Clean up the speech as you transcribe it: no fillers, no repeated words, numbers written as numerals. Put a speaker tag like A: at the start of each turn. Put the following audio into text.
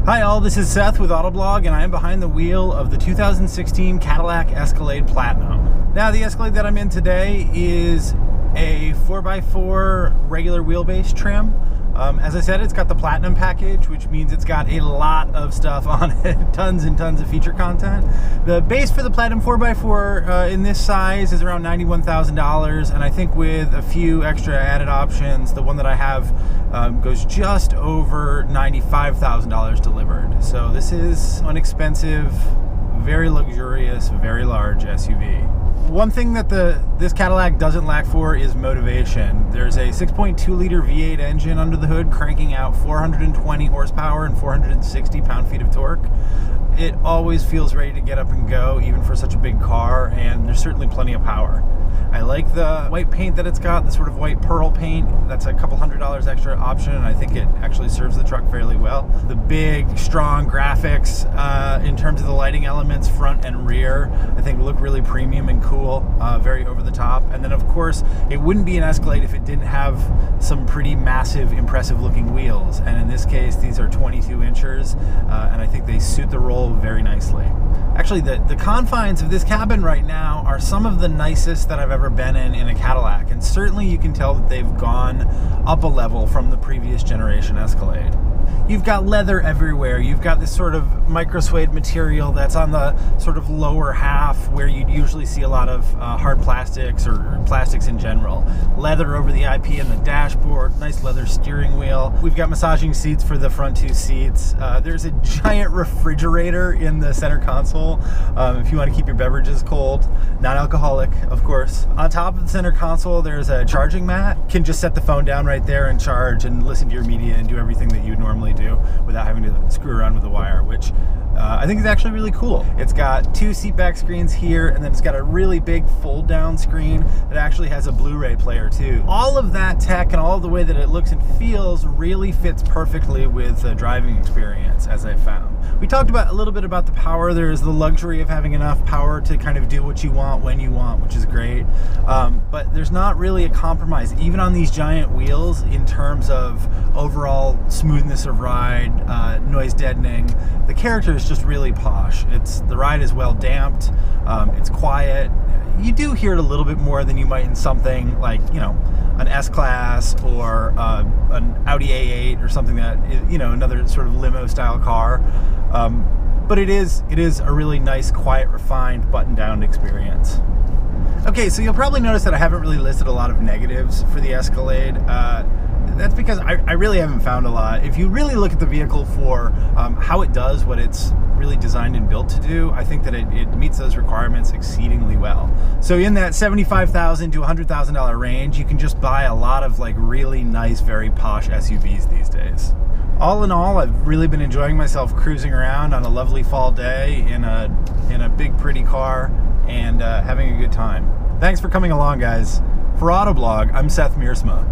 A: Hi all, this is Seth with Autoblog, and I am behind the wheel of the 2016 Cadillac Escalade Platinum. Now, the Escalade that I'm in today is a 4x4 regular wheelbase trim. As I said, it's got the Platinum package, which means it's got a lot of stuff on it, tons and tons of feature content. The base for the Platinum 4x4 in this size is around $91,000, and I think with a few extra added options, the one that I have goes just over $95,000 delivered. So this is an expensive, very luxurious, very large SUV. One thing that this Cadillac doesn't lack for is motivation. There's a 6.2 liter V8 engine under the hood cranking out 420 horsepower and 460 pound-feet of torque. It always feels ready to get up and go, even for such a big car, and there's certainly plenty of power. I like the white paint that it's got, the sort of white pearl paint. That's a couple $100 extra option, and I think it actually serves the truck fairly well. The big, strong graphics in terms of the lighting elements, front and rear, I think look really premium and cool, very over the top. And then, of course, it wouldn't be an Escalade if it didn't have some pretty massive, impressive looking wheels. And in this case, these are 22 inches, and I think they suit the role very nicely. Actually, the confines of this cabin right now are some of the nicest that I've ever been in a Cadillac, and certainly you can tell that they've gone up a level from the previous generation Escalade. You've got leather everywhere. You've got this sort of micro suede material that's on the sort of lower half where you'd usually see a lot of hard plastics or plastics in general. Leather over the IP and the dashboard, nice leather steering wheel. We've got massaging seats for the front two seats. There's a giant refrigerator in the center console if you want to keep your beverages cold. Non-alcoholic, of course. On top of the center console, there's a charging mat. You can just set the phone down right there and charge and listen to your media and do everything that you would normally do without having to screw around with the wire, which I think is actually really cool. It's got two seat back screens here, and then it's got a really big fold down screen that actually has a Blu-ray player too. All of that tech and all of the way that it looks and feels really fits perfectly with the driving experience, as I found. We talked a little bit about the power. There's the luxury of having enough power to kind of do what you want when you want, which is great. But there's not really a compromise, even on these giant wheels, in terms of overall smoothness of ride, noise deadening. The character is just really posh. The ride is well damped. It's quiet. You do hear it a little bit more than you might in something like, an S-Class or an Audi A8 or something that, another sort of limo style car. But it is a really nice, quiet, refined, buttoned-down experience. Okay, so you'll probably notice that I haven't really listed a lot of negatives for the Escalade. That's because I really haven't found a lot. If you really look at the vehicle for how it does what it's really designed and built to do, I think that it meets those requirements exceedingly well. So in that $75,000 to $100,000 range, you can just buy a lot of really nice, very posh SUVs these days. All in all, I've really been enjoying myself cruising around on a lovely fall day in a big, pretty car and having a good time. Thanks for coming along, guys. For Autoblog, I'm Seyth Miersma.